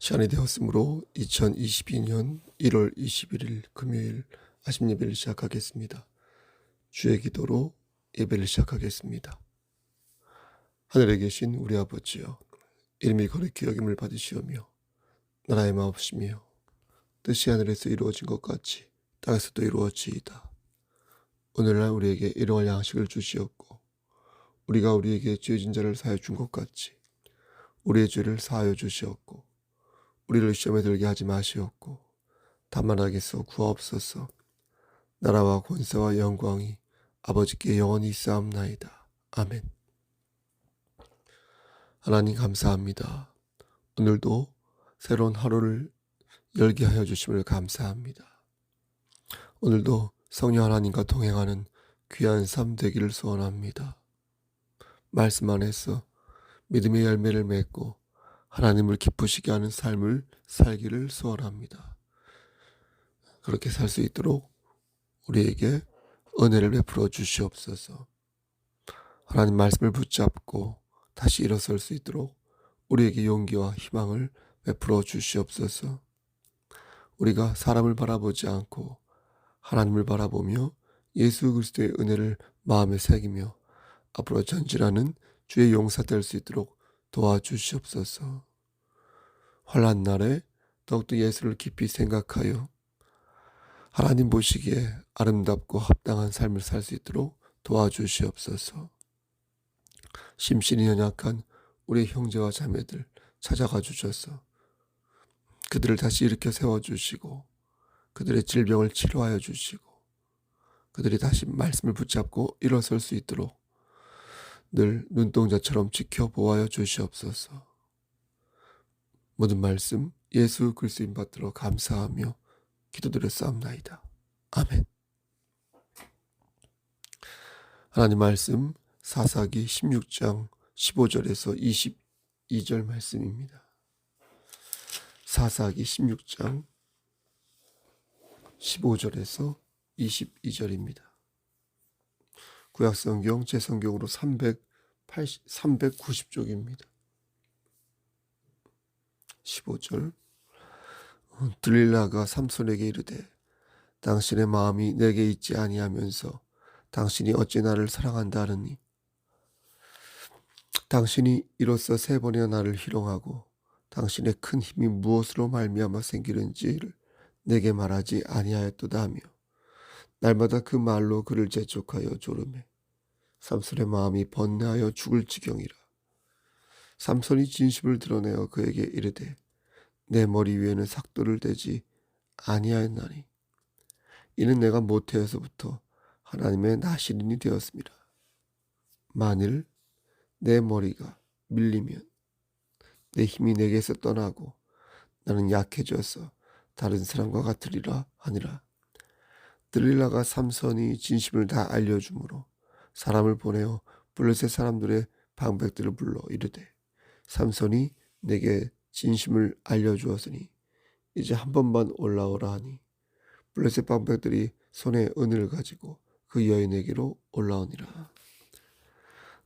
시간이 되었으므로 2022년 1월 21일 금요일 아침 예배를 시작하겠습니다. 주의 기도로 예배를 시작하겠습니다. 하늘에 계신 우리 아버지여, 이름이 거룩히 여김을 받으시오며 나라의 마옵시며 뜻이 하늘에서 이루어진 것 같이 땅에서도 이루어지이다. 오늘날 우리에게 일용할 양식을 주시옵고 우리가 우리에게 죄진 자를 사하여 준 것 같이 우리의 죄를 사하여 주시옵고 우리를 시험에 들게 하지 마시옵고 다만 악에서 구하옵소서. 나라와 권세와 영광이 아버지께 영원히 있사옵나이다. 아멘. 하나님 감사합니다. 오늘도 새로운 하루를 열게 하여 주심을 감사합니다. 오늘도 성령 하나님과 동행하는 귀한 삶 되기를 소원합니다. 말씀 안에서 믿음의 열매를 맺고 하나님을 기쁘시게 하는 삶을 살기를 소원합니다. 그렇게 살 수 있도록 우리에게 은혜를 베풀어 주시옵소서. 하나님 말씀을 붙잡고 다시 일어설 수 있도록 우리에게 용기와 희망을 베풀어 주시옵소서. 우리가 사람을 바라보지 않고 하나님을 바라보며 예수 그리스도의 은혜를 마음에 새기며 앞으로 전진하는 주의 용사 될 수 있도록 도와주시옵소서. 환난 날에 더욱더 예수를 깊이 생각하여 하나님 보시기에 아름답고 합당한 삶을 살 수 있도록 도와주시옵소서. 심신이 연약한 우리 형제와 자매들 찾아가 주셔서 그들을 다시 일으켜 세워주시고 그들의 질병을 치료하여 주시고 그들이 다시 말씀을 붙잡고 일어설 수 있도록 늘 눈동자처럼 지켜보아여 주시옵소서. 모든 말씀 예수 그리스도인 받들어 감사하며 기도드렸사옵나이다. 아멘. 하나님 말씀 사사기 16장 15절에서 22절 말씀입니다. 사사기 16장 15절에서 22절입니다. 구약성경 제 성경으로 390쪽입니다. 15절 들릴라가 삼손에게 이르되 당신의 마음이 내게 있지 아니하면서 당신이 어찌 나를 사랑한다 하느니 당신이 이로써 3번이나 나를 희롱하고 당신의 큰 힘이 무엇으로 말미암아 생기는지를 내게 말하지 아니하였도다 하며 날마다 그 말로 그를 재촉하여 조르매 삼손의 마음이 번뇌하여 죽을 지경이라. 삼손이 진심을 드러내어 그에게 이르되 내 머리 위에는 삭도를 대지 아니하였나니 이는 내가 모태에서부터 하나님의 나시린이 되었습니다. 만일 내 머리가 밀리면 내 힘이 내게서 떠나고 나는 약해져서 다른 사람과 같으리라 하니라. 들릴라가 삼손이 진심을 다 알려주므로 사람을 보내어 블레셋 사람들의 방백들을 불러 이르되 삼손이 내게 진심을 알려주었으니 이제 한 번만 올라오라 하니 블레셋 방백들이 손에 은을 가지고 그 여인에게로 올라오니라.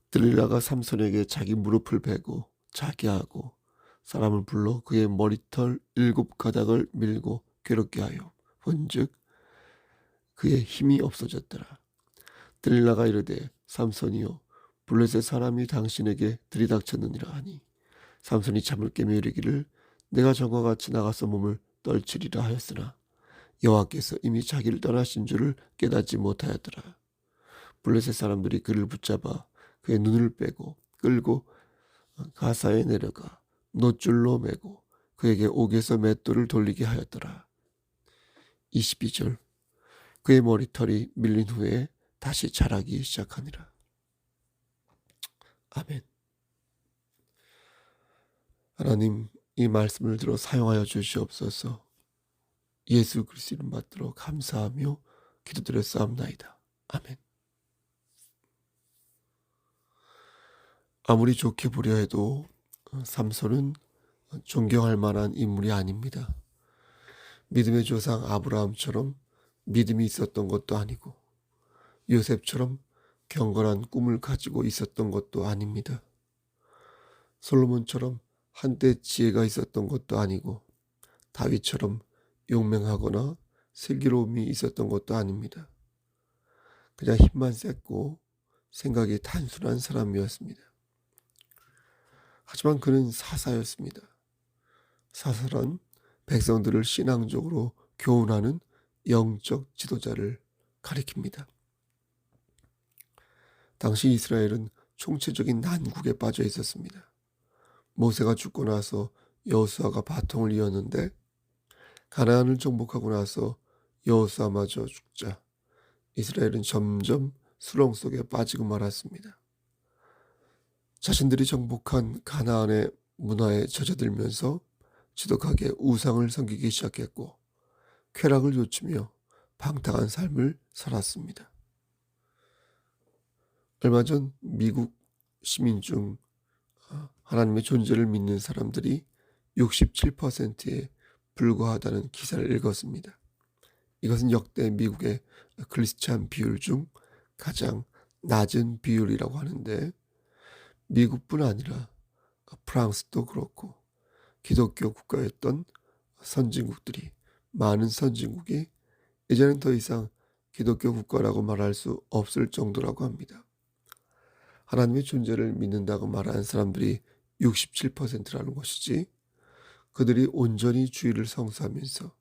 들릴라가 삼손에게 자기 무릎을 베고 자게 하고 사람을 불러 그의 머리털 7가닥을 밀고 괴롭게 하여 본즉 그의 힘이 없어졌더라. 들릴라가 이르되 삼손이여 블레셋 사람이 당신에게 들이닥쳤느니라 하니 삼손이 잠을 깨며 이르기를 내가 전과 같이 나가서 몸을 떨치리라 하였으나 여호와께서 이미 자기를 떠나신 줄을 깨닫지 못하였더라. 블레셋 사람들이 그를 붙잡아 그의 눈을 빼고 끌고 가사에 내려가 놋줄로 매고 그에게 옥에서 맷돌을 돌리게 하였더라. 22절 그의 머리털이 밀린 후에 다시 자라기 시작하니라. 아멘. 하나님 이 말씀을 들어 사용하여 주시옵소서. 예수 그리스도 이름 받들어 감사하며 기도드렸사옵나이다. 아멘. 아무리 좋게 보려 해도 삼손은 존경할 만한 인물이 아닙니다. 믿음의 조상 아브라함처럼 믿음이 있었던 것도 아니고 요셉처럼 경건한 꿈을 가지고 있었던 것도 아닙니다. 솔로몬처럼 한때 지혜가 있었던 것도 아니고 다윗처럼 용맹하거나 슬기로움이 있었던 것도 아닙니다. 그냥 힘만 셌고 생각이 단순한 사람이었습니다. 하지만 그는 사사였습니다. 사사란 백성들을 신앙적으로 교훈하는 영적 지도자를 가리킵니다. 당시 이스라엘은 총체적인 난국에 빠져 있었습니다. 모세가 죽고 나서 여호수아가 바통을 이었는데 가나안을 정복하고 나서 여호수아마저 죽자 이스라엘은 점점 수렁 속에 빠지고 말았습니다. 자신들이 정복한 가나안의 문화에 젖어들면서 지독하게 우상을 섬기기 시작했고 쾌락을 요치며 방탕한 삶을 살았습니다. 얼마 전 미국 시민 중 하나님의 존재를 믿는 사람들이 67%에 불과하다는 기사를 읽었습니다. 이것은 역대 미국의 크리스찬 비율 중 가장 낮은 비율이라고 하는데 미국뿐 아니라 프랑스도 그렇고 기독교 국가였던 선진국들이 많은 선진국이 이제는 더 이상 기독교 국가라고 말할 수 없을 정도라고 합니다. 하나님의 존재를 믿는다고 말하는 사람들이 67%라는 것이지 그들이 온전히 주의를 성수하면서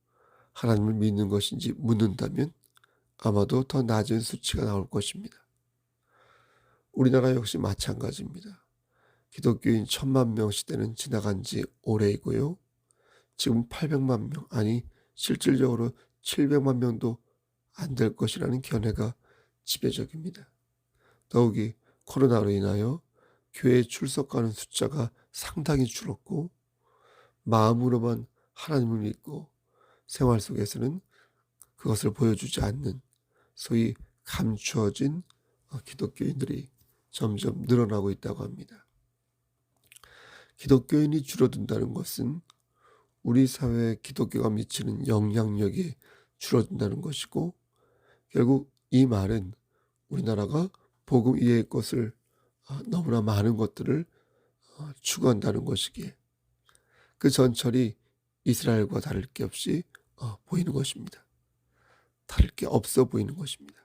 하나님을 믿는 것인지 묻는다면 아마도 더 낮은 수치가 나올 것입니다. 우리나라 역시 마찬가지입니다. 기독교인 1000만 명 시대는 지나간 지 오래이고요. 지금 800만 명, 아니 실질적으로 700만 명도 안 될 것이라는 견해가 지배적입니다. 더욱이 코로나로 인하여 교회에 출석하는 숫자가 상당히 줄었고 마음으로만 하나님을 믿고 생활 속에서는 그것을 보여주지 않는 소위 감추어진 기독교인들이 점점 늘어나고 있다고 합니다. 기독교인이 줄어든다는 것은 우리 사회에 기독교가 미치는 영향력이 줄어든다는 것이고 결국 이 말은 우리나라가 복음 이외의 것을 너무나 많은 것들을 추구한다는 것이기에 그 전철이 이스라엘과 다를 게 없이 보이는 것입니다. 다를 게 없어 보이는 것입니다.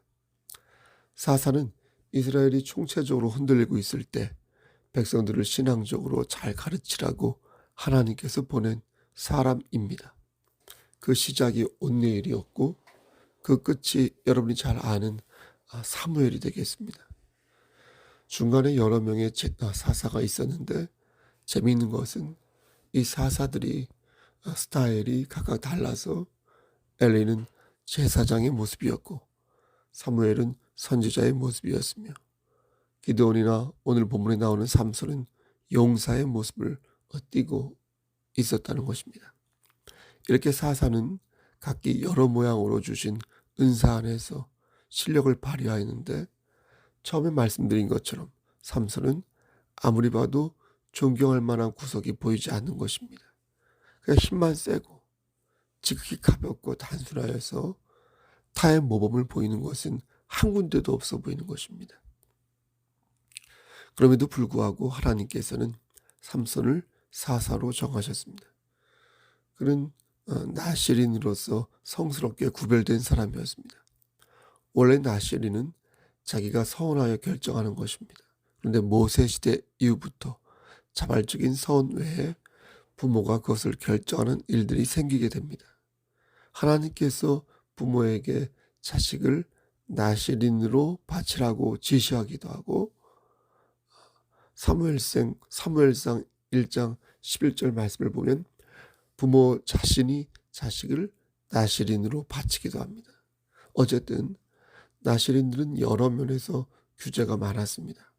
사사는 이스라엘이 총체적으로 흔들리고 있을 때 백성들을 신앙적으로 잘 가르치라고 하나님께서 보낸 사람입니다. 그 시작이 온네일이었고 그 끝이 여러분이 잘 아는 사무엘이 되겠습니다. 중간에 여러 명의 사사가 있었는데 재미있는 것은 이 사사들이 스타일이 각각 달라서 엘리는 제사장의 모습이었고 사무엘은 선지자의 모습이었으며 기드온이나 오늘 본문에 나오는 삼손은 용사의 모습을 띠고 있었다는 것입니다. 이렇게 사사는 각기 여러 모양으로 주신 은사 안에서 실력을 발휘하였는데 처음에 말씀드린 것처럼 삼손은 아무리 봐도 존경할 만한 구석이 보이지 않는 것입니다. 그냥 힘만 세고 지극히 가볍고 단순하여서 타의 모범을 보이는 것은 한 군데도 없어 보이는 것입니다. 그럼에도 불구하고 하나님께서는 삼손을 사사로 정하셨습니다. 그는 나실인으로서 성스럽게 구별된 사람이었습니다. 원래 나실인은 자기가 서원하여 결정하는 것입니다. 그런데 모세 시대 이후부터 자발적인 서원 외에 부모가 그것을 결정하는 일들이 생기게 됩니다. 하나님께서 부모에게 자식을 나실인으로 바치라고 지시하기도 하고 사무엘상 1장 11절 말씀을 보면 부모 자신이 자식을 나실인으로 바치기도 합니다. 어쨌든 나실인들은 여러 면에서 규제가 많았습니다.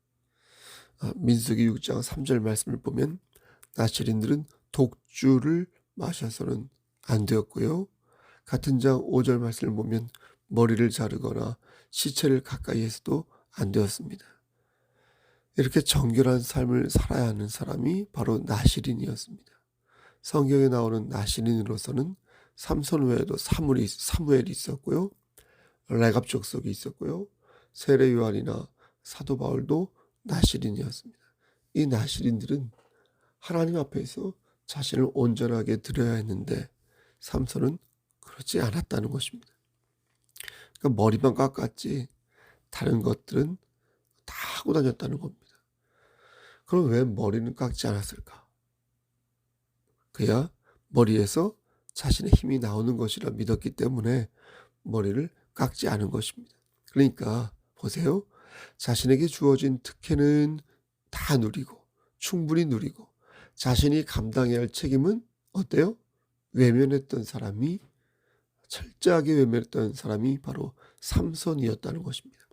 민수기 6장 3절 말씀을 보면 나실인들은 독주를 마셔서는 안 되었고요. 같은 장 5절 말씀을 보면 머리를 자르거나 시체를 가까이에서도 안 되었습니다. 이렇게 정결한 삶을 살아야 하는 사람이 바로 나실인이었습니다. 성경에 나오는 나실인으로서는 삼손 외에도 사무엘이 있었고요. 레갑 족속이 있었고요. 세례 요한이나 사도 바울도 나실인이었습니다. 이 나실인들은 하나님 앞에서 자신을 온전하게 드려야 했는데 삼손은 그렇지 않았다는 것입니다. 그러니까 머리만 깎았지 다른 것들은 다 하고 다녔다는 겁니다. 그럼 왜 머리는 깎지 않았을까? 그야 머리에서 자신의 힘이 나오는 것이라 믿었기 때문에 머리를 깎지 않은 것입니다. 그러니까 보세요. 자신에게 주어진 특혜는 다 누리고 충분히 누리고 자신이 감당해야 할 책임은 어때요? 외면했던 사람이 철저하게 외면했던 사람이 바로 삼손이었다는 것입니다.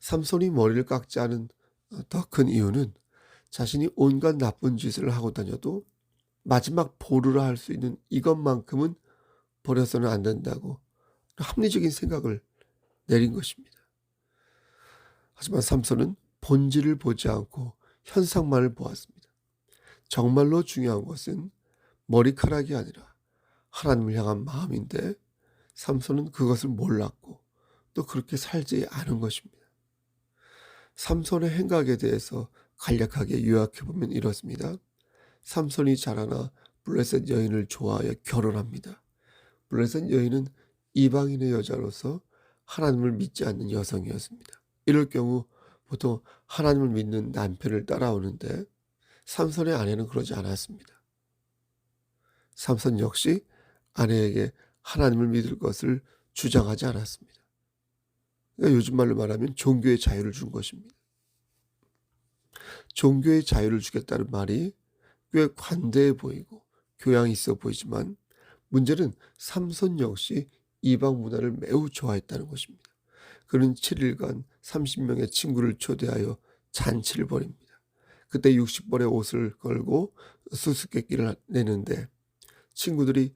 삼손이 머리를 깎지 않은 더 큰 이유는 자신이 온갖 나쁜 짓을 하고 다녀도 마지막 보루라 할 수 있는 이것만큼은 버려서는 안 된다고 합리적인 생각을 내린 것입니다. 하지만 삼손은 본질을 보지 않고 현상만을 보았습니다. 정말로 중요한 것은 머리카락이 아니라 하나님을 향한 마음인데 삼손은 그것을 몰랐고 또 그렇게 살지 않은 것입니다. 삼손의 행각에 대해서 간략하게 요약해보면 이렇습니다. 삼손이 자라나 블레셋 여인을 좋아하여 결혼합니다. 블레셋 여인은 이방인의 여자로서 하나님을 믿지 않는 여성이었습니다. 이럴 경우 보통 하나님을 믿는 남편을 따라오는데 삼손의 아내는 그러지 않았습니다. 삼손 역시 아내에게 하나님을 믿을 것을 주장하지 않았습니다. 그러니까 요즘 말로 말하면 종교의 자유를 준 것입니다. 종교의 자유를 주겠다는 말이 꽤 관대해 보이고 교양이 있어 보이지만 문제는 삼손 역시 이방 문화를 매우 좋아했다는 것입니다. 그는 7일간 30명의 친구를 초대하여 잔치를 벌입니다. 그때 60벌의 옷을 걸고 수수께끼를 내는데 친구들이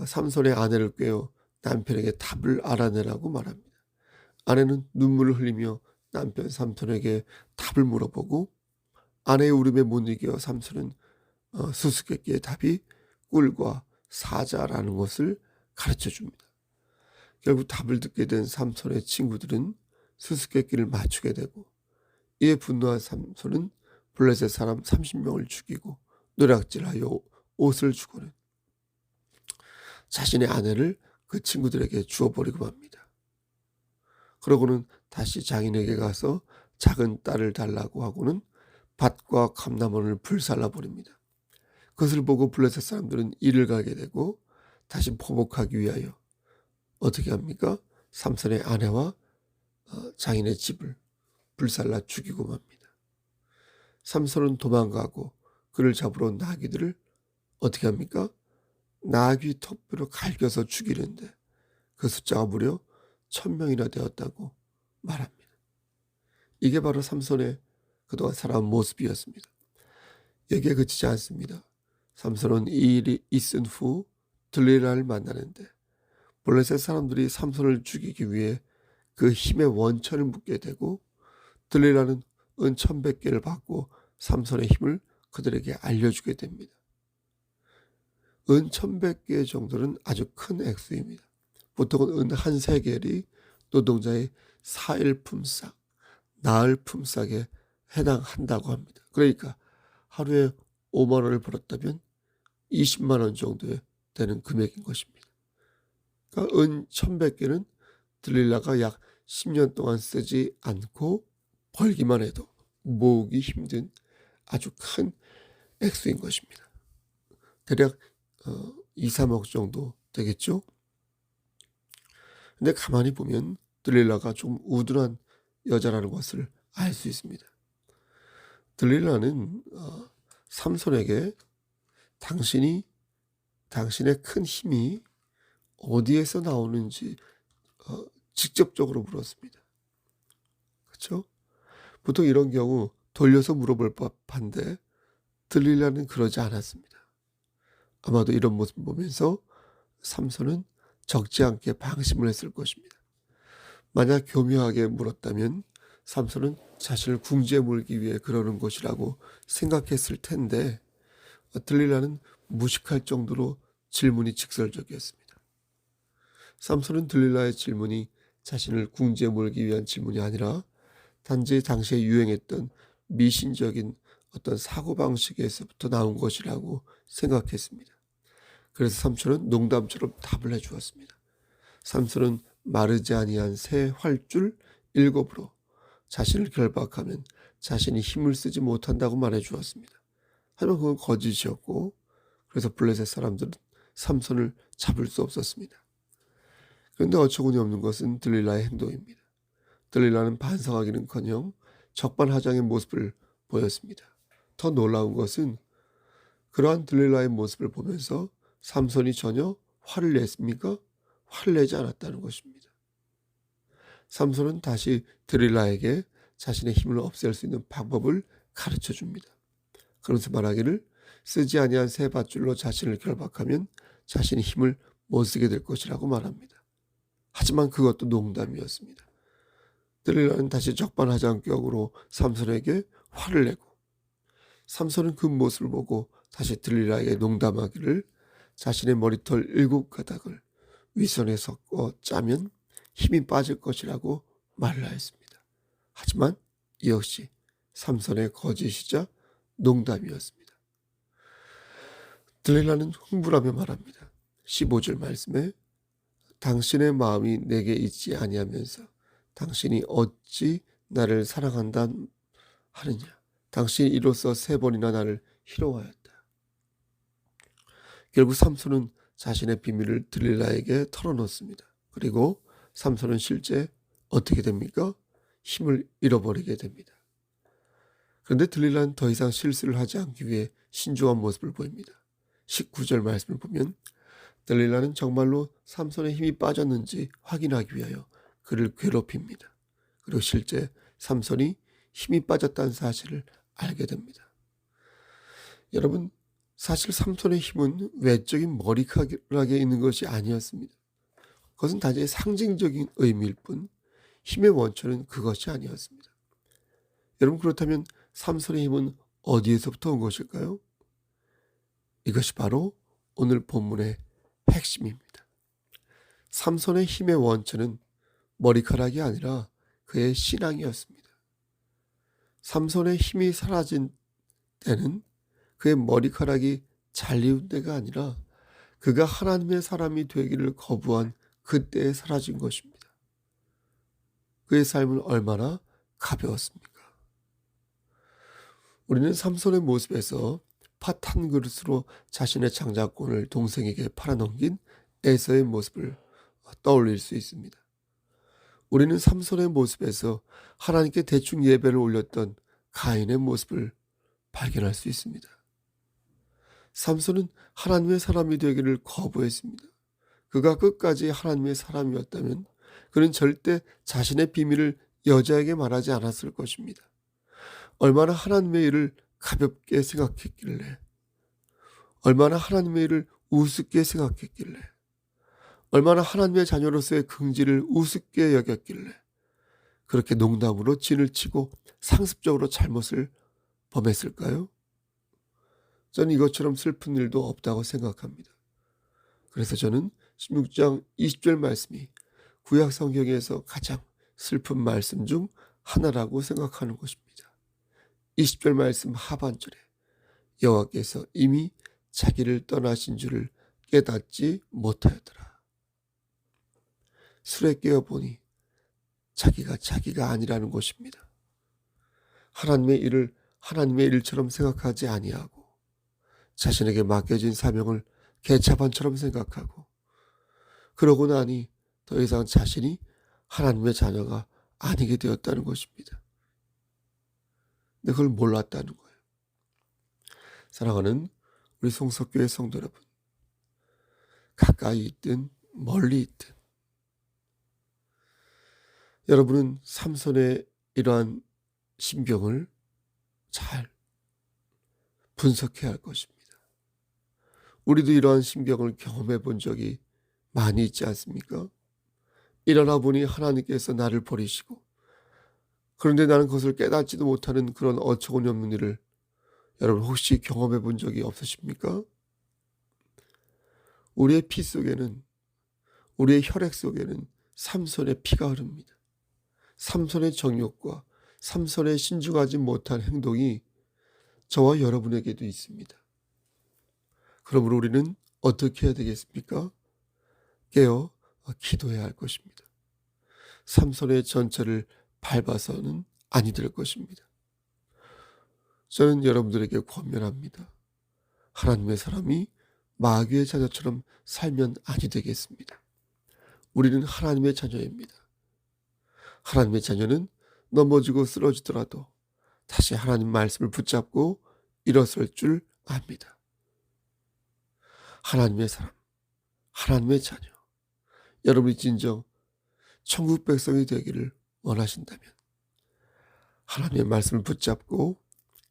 삼손의 아내를 꿰어 남편에게 답을 알아내라고 말합니다. 아내는 눈물을 흘리며 남편 삼손에게 답을 물어보고 아내의 울음에 못 이겨 삼손은 수수께끼의 답이 꿀과 사자라는 것을 가르쳐 줍니다. 결국 답을 듣게 된 삼손의 친구들은 수수께끼를 맞추게 되고 이에 분노한 삼손은 블레셋 사람 30명을 죽이고 노략질하여 옷을 주고는 자신의 아내를 그 친구들에게 주어버리고 맙니다. 그러고는 다시 장인에게 가서 작은 딸을 달라고 하고는 밭과 감나무를 불살라버립니다. 그것을 보고 블레셋 사람들은 이를 가게 되고 다시 포복하기 위하여 어떻게 합니까? 삼손의 아내와 장인의 집을 불살라 죽이고 맙니다. 삼손은 도망가고 그를 잡으러 온 나귀들을 어떻게 합니까? 나귀 턱뼈로 갈겨서 죽이는데 그 숫자가 무려 1000명이나 되었다고 말합니다. 이게 바로 삼손의 그동안 살아온 모습이었습니다. 여기에 그치지 않습니다. 삼손은 이 일이 있은 후 들릴라를 만나는데 블레셋 사람들이 삼손을 죽이기 위해 그 힘의 원천을 묻게 되고 들릴라는 은 1100개를 받고 삼손의 힘을 그들에게 알려주게 됩니다. 은 1100개 정도는 아주 큰 액수입니다. 보통은 은 한 세겔이 노동자의 4일 품삯, 나흘 품삯에 해당한다고 합니다. 그러니까 하루에 5만 원을 벌었다면 20만 원 정도에 되는 금액인 것입니다. 그러니까 은 1100개는 들릴라가 약 10년 동안 쓰지 않고 벌기만 해도 모으기 힘든 아주 큰 액수인 것입니다. 대략 2, 3억 정도 되겠죠. 근데 가만히 보면 들릴라가 좀 우둔한 여자라는 것을 알 수 있습니다. 들릴라는 삼손에게 당신의 큰 힘이 어디에서 나오는지 직접적으로 물었습니다. 그렇죠? 보통 이런 경우 돌려서 물어볼 법한데 들릴라는 그러지 않았습니다. 아마도 이런 모습을 보면서 삼손은 적지 않게 방심을 했을 것입니다. 만약 교묘하게 물었다면 삼손은 자신을 궁지에 몰기 위해 그러는 것이라고 생각했을 텐데 들릴라는 무식할 정도로 질문이 직설적이었습니다. 삼손은 들릴라의 질문이 자신을 궁지에 몰기 위한 질문이 아니라 단지 당시에 유행했던 미신적인 어떤 사고방식에서부터 나온 것이라고 생각했습니다. 그래서 삼손은 농담처럼 답을 해주었습니다. 삼손은 마르지 아니한 새 활줄 7으로 자신을 결박하면 자신이 힘을 쓰지 못한다고 말해주었습니다. 하지만 그건 거짓이었고, 그래서 블레셋 사람들은 삼손을 잡을 수 없었습니다. 그런데 어처구니 없는 것은 들릴라의 행동입니다. 들릴라는 반성하기는커녕 적반하장의 모습을 보였습니다. 더 놀라운 것은 그러한 들릴라의 모습을 보면서 삼손이 전혀 화를 냈습니까? 화를 내지 않았다는 것입니다. 삼손은 다시 들릴라에게 자신의 힘을 없앨 수 있는 방법을 가르쳐 줍니다. 그러면서 말하기를 쓰지 아니한 새 밧줄로 자신을 결박하면 자신이 힘을 못 쓰게 될 것이라고 말합니다. 하지만 그것도 농담이었습니다. 들릴라는 다시 적반하장격으로 삼손에게 화를 내고, 삼손은 그 모습을 보고 다시 들릴라에게 농담하기를 자신의 머리털 7가닥을 윗손에 섞어 짜면 힘이 빠질 것이라고 말을 하였습니다. 하지만 이 역시 삼손의 거짓이자 농담이었습니다. 들릴라는 흥분하며 말합니다. 15절 말씀에 당신의 마음이 내게 있지 아니하면서 당신이 어찌 나를 사랑한다 하느냐. 당신이 이로써 3번이나 나를 희롱하였다. 결국 삼손은 자신의 비밀을 들릴라에게 털어놓습니다. 그리고 삼손은 실제 어떻게 됩니까? 힘을 잃어버리게 됩니다. 그런데 들릴라는 더 이상 실수를 하지 않기 위해 신중한 모습을 보입니다. 19절 말씀을 보면 들릴라는 정말로 삼손의 힘이 빠졌는지 확인하기 위하여 그를 괴롭힙니다. 그리고 실제 삼손이 힘이 빠졌다는 사실을 알게 됩니다. 여러분, 사실 삼손의 힘은 외적인 머리카락에 있는 것이 아니었습니다. 그것은 단지 상징적인 의미일 뿐 힘의 원천은 그것이 아니었습니다. 여러분, 그렇다면 삼손의 힘은 어디에서부터 온 것일까요? 이것이 바로 오늘 본문의 핵심입니다. 삼손의 힘의 원천은 머리카락이 아니라 그의 신앙이었습니다. 삼손의 힘이 사라진 때는 그의 머리카락이 잘리운 때가 아니라 그가 하나님의 사람이 되기를 거부한 그때에 사라진 것입니다. 그의 삶은 얼마나 가벼웠습니까? 우리는 삼손의 모습에서 팥 한 그릇으로 자신의 장자권을 동생에게 팔아넘긴 에서의 모습을 떠올릴 수 있습니다. 우리는 삼손의 모습에서 하나님께 대충 예배를 올렸던 가인의 모습을 발견할 수 있습니다. 삼손은 하나님의 사람이 되기를 거부했습니다. 그가 끝까지 하나님의 사람이었다면 그는 절대 자신의 비밀을 여자에게 말하지 않았을 것입니다. 얼마나 하나님의 일을 가볍게 생각했길래, 얼마나 하나님의 일을 우습게 생각했길래, 얼마나 하나님의 자녀로서의 긍지를 우습게 여겼길래 그렇게 농담으로 진을 치고 상습적으로 잘못을 범했을까요? 저는 이것처럼 슬픈 일도 없다고 생각합니다. 그래서 저는 16장 20절 말씀이 구약 성경에서 가장 슬픈 말씀 중 하나라고 생각하는 것입니다. 20절 말씀 하반절에 여호와께서 이미 자기를 떠나신 줄을 깨닫지 못하였더라. 술에 깨어보니 자기가 아니라는 것입니다. 하나님의 일을 하나님의 일처럼 생각하지 아니하고 자신에게 맡겨진 사명을 개차반처럼 생각하고 그러고 나니 더 이상 자신이 하나님의 자녀가 아니게 되었다는 것입니다. 근데 그걸 몰랐다는 거예요. 사랑하는 우리 송석교회 성도 여러분, 가까이 있든 멀리 있든 여러분은 삼손의 이러한 심경을 잘 분석해야 할 것입니다. 우리도 이러한 심경을 경험해 본 적이 많이 있지 않습니까? 일어나 보니 하나님께서 나를 버리시고 그런데 나는 그것을 깨닫지도 못하는 그런 어처구니 없는 일을 여러분 혹시 경험해 본 적이 없으십니까? 우리의 피 속에는, 우리의 혈액 속에는 삼손의 피가 흐릅니다. 삼손의 정욕과 삼손의 신중하지 못한 행동이 저와 여러분에게도 있습니다. 그러므로 우리는 어떻게 해야 되겠습니까? 깨어 기도해야 할 것입니다. 삼손의 전철을 밟아서는 아니 될 것입니다. 저는 여러분들에게 권면합니다. 하나님의 사람이 마귀의 자녀처럼 살면 아니 되겠습니다. 우리는 하나님의 자녀입니다. 하나님의 자녀는 넘어지고 쓰러지더라도 다시 하나님 말씀을 붙잡고 일어설 줄 압니다. 하나님의 사람, 하나님의 자녀, 여러분이 진정 천국 백성이 되기를 원하신다면 하나님의 말씀을 붙잡고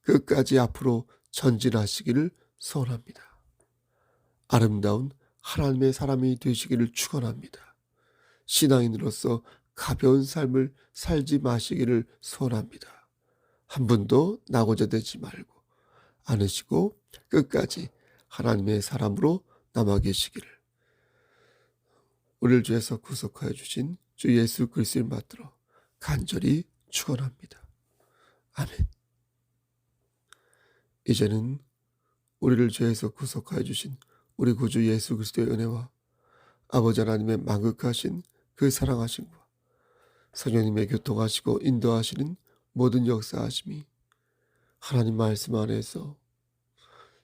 끝까지 앞으로 전진하시기를 소원합니다. 아름다운 하나님의 사람이 되시기를 축원합니다. 신앙인으로서 가벼운 삶을 살지 마시기를 소원합니다. 한 분도 나고자 되지 말고 않으시고 끝까지 하나님의 사람으로 남아 계시기를 우리를 주에서 구속하여 주신 주 예수 그리스도를 받들어 간절히 축원합니다. 아멘. 이제는 우리를 죄에서 구속하여 주신 우리 구주 예수 그리스도의 은혜와 아버지 하나님의 만극하신 그 사랑하심과 성령님의 교통하시고 인도하시는 모든 역사하심이 하나님 말씀 안에서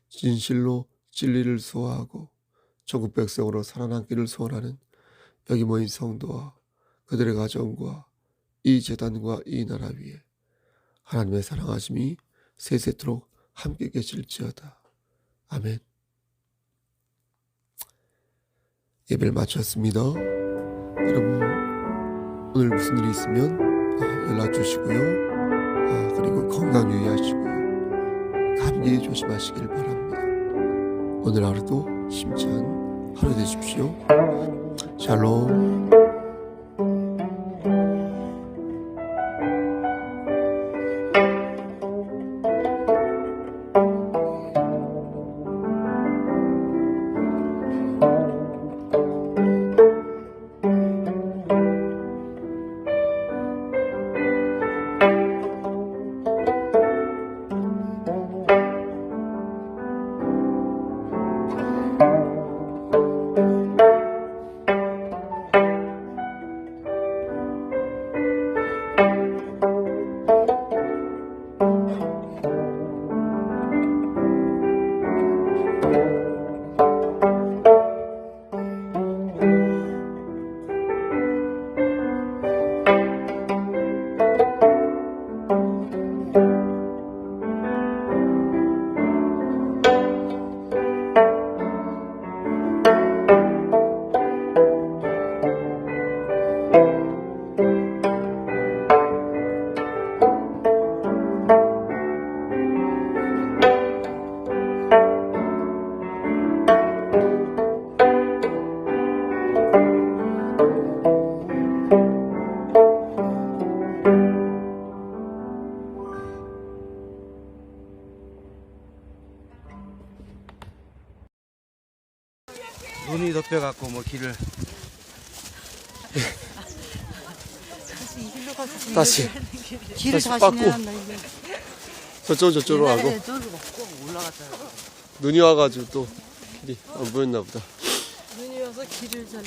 진실로 진리를 소화하고 천국 백성으로 살아남기를 소원하는 여기 모인 성도와 그들의 가정과 이 제단과 이 나라 위에 하나님의 사랑하심이 세세토록 함께 계실지어다. 아멘. 예배를 마쳤습니다. 여러분 오늘 무슨 일이 있으면 연락 주시고요. 그리고 건강 유의하시고요. 감기 조심하시길 바랍니다. 오늘 하루도 힘찬 하루 되십시오. 샬롬. 눈이 덮여갖고 뭐 길을 다시 이 길로 가서 다시 길을 다시 다시 깎고. 내야 한다 이게. 저쪽으로 하고 옛날에 저기로 꼭 올라갔잖아. 눈이 와가지고 또 길이 안 보였나 보다. 눈이 와서 길을 잘.